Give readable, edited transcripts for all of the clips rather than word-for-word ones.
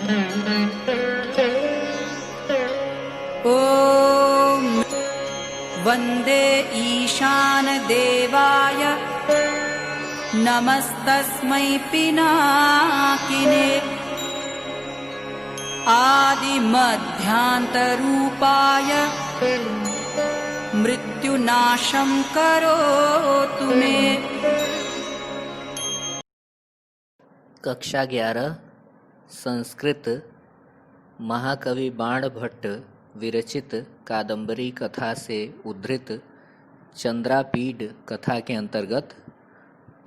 ॐ वन्दे ईशानदेवाय नमस्तस्मै पिनाकिने आदिमध्यान्तरूपाय मृत्युनाशं करोतु मे। कक्षा 11 संस्कृत महाकवि बाण भट्ट विरचित कादंबरी कथा से उद्धृत चंद्रापीड कथा के अंतर्गत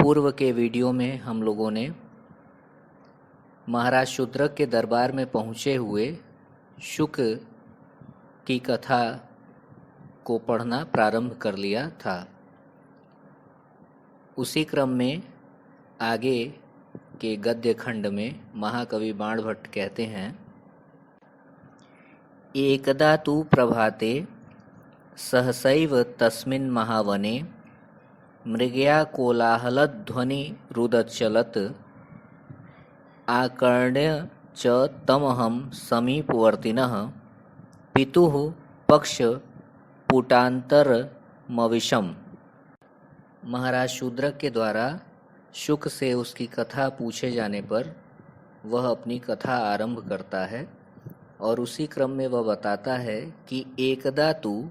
पूर्व के वीडियो में हम लोगों ने महाराज शूद्रक के दरबार में पहुँचे हुए शुक की कथा को पढ़ना प्रारंभ कर लिया था। उसी क्रम में आगे के गद्य खंड में महाकवि बाण भट्ट कहते हैं, एकदा तु प्रभाते सहसैव तस्मिन् महावने मृगया कोलाहलध्वनि रुदचलत् आकर्ण्य च तमहं समीपवर्तिनः पितुः पक्षपुटान्तरमविशम्। महाराज शूद्रक के द्वारा शुक से उसकी कथा पूछे जाने पर वह अपनी कथा आरंभ करता है और उसी क्रम में वह बताता है कि एकदा तु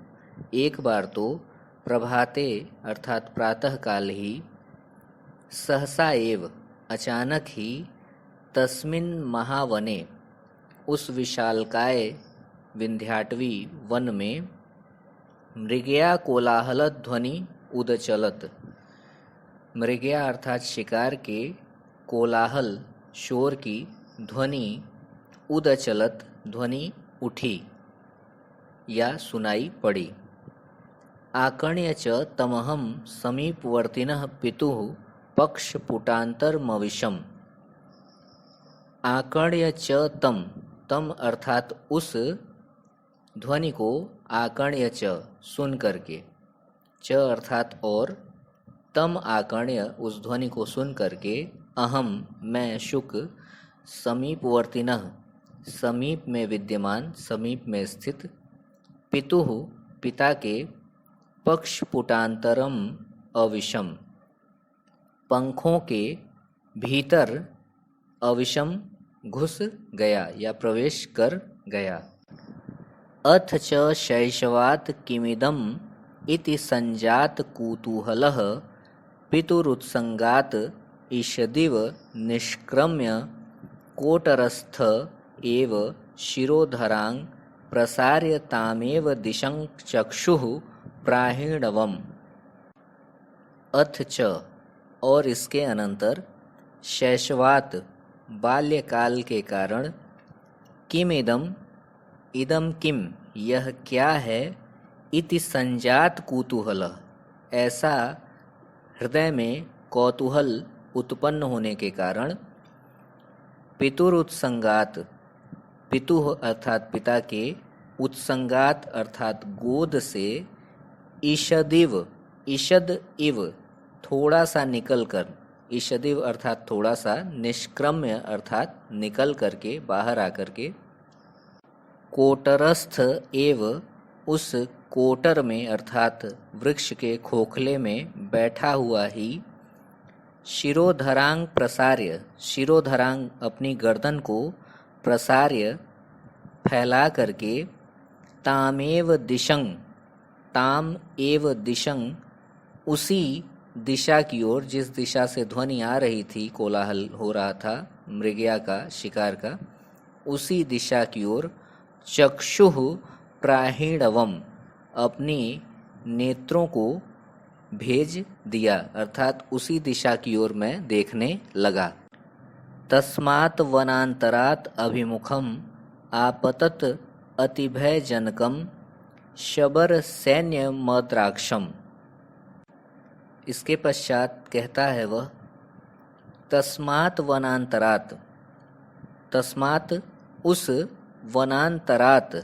एक बार तो प्रभाते अर्थात प्रातःकाल ही सहसा एव अचानक ही तस्मिन् महावने उस विशालकाय विंध्याटवी वन में मृगया कोलाहल ध्वनि उदचलत। मृगया अर्थात शिकार के कोलाहल शोर की ध्वनि उदचलत ध्वनि उठी या सुनाई पड़ी। आकर्ण्य च तमहं समीपवर्तिनः पितुः पक्षपुटान्तरमविशम्। आकर्ण्य च तम, तम अर्थात उस ध्वनि को, आकर्ण्य च सुन करके, च अर्थात और, तम आकर्ण्य उस ध्वनि को सुन करके, अहम मैं शुक, समीपवर्तिनः समीप में विद्यमान, समीप में स्थित, पितुः पिता के, पक्षपुटान्तरम अविशम पंखों के भीतर, अविशम घुस गया या प्रवेश कर गया। अथ च शैशवात् किमिदम् इति संजात कुतूहलः पितुरुत्संगात् ईषदिव निष्क्रम्य कोटरस्थ एव शिरोधरां प्रसार्य तामेव दिशं चक्षुः प्राहिणवम्। अथ च और इसके अनंतर, शैशवात बाल्यकाल के कारण, किम इदम, इदम किम यह क्या है, इति संजात कुतूहल ऐसा हृदय में कौतूहल उत्पन्न होने के कारण, पितुरुत्संगात पितुः अर्थात पिता के, उत्संगात अर्थात गोद से, ईषदिव ईषद इव थोड़ा सा निकल कर, ईषदिव अर्थात थोड़ा सा, निष्क्रम्य अर्थात निकल करके, बाहर आकर के, कोटरस्थ एव उस कोटर में अर्थात वृक्ष के खोखले में बैठा हुआ ही, शिरोधरांग प्रसार्य, शिरोधरांग अपनी गर्दन को, प्रसार्य फैला करके, तामेव दिशं, ताम एव दिशं उसी दिशा की ओर, जिस दिशा से ध्वनि आ रही थी, कोलाहल हो रहा था मृगया का, शिकार का, उसी दिशा की ओर, चक्षुः प्राहिणवम अपनी नेत्रों को भेज दिया अर्थात उसी दिशा की ओर मैं देखने लगा। तस्मात् वनांतरात् अभिमुखम आपतत अतिभयजनकम शबर सैन्य मद्राक्षम। इसके पश्चात कहता है वह, तस्मात् वनांतरात्, तस्मात् उस वनांतरात्,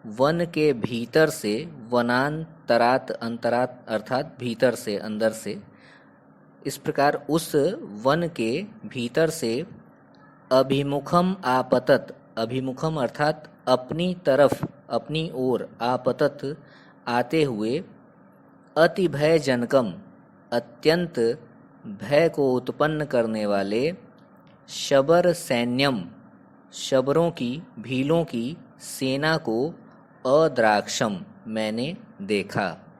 वन के भीतर से, वनांतरात्, अंतरात् अर्थात भीतर से, अंदर से, इस प्रकार उस वन के भीतर से, अभिमुखम आपतत अभिमुखम अर्थात अपनी तरफ, अपनी ओर, आपतत आते हुए, अति भयजनकम अत्यंत भय को उत्पन्न करने वाले, शबर सैन्यम शबरों की, भीलों की सेना को, अद्राक्षम मैंने देखा।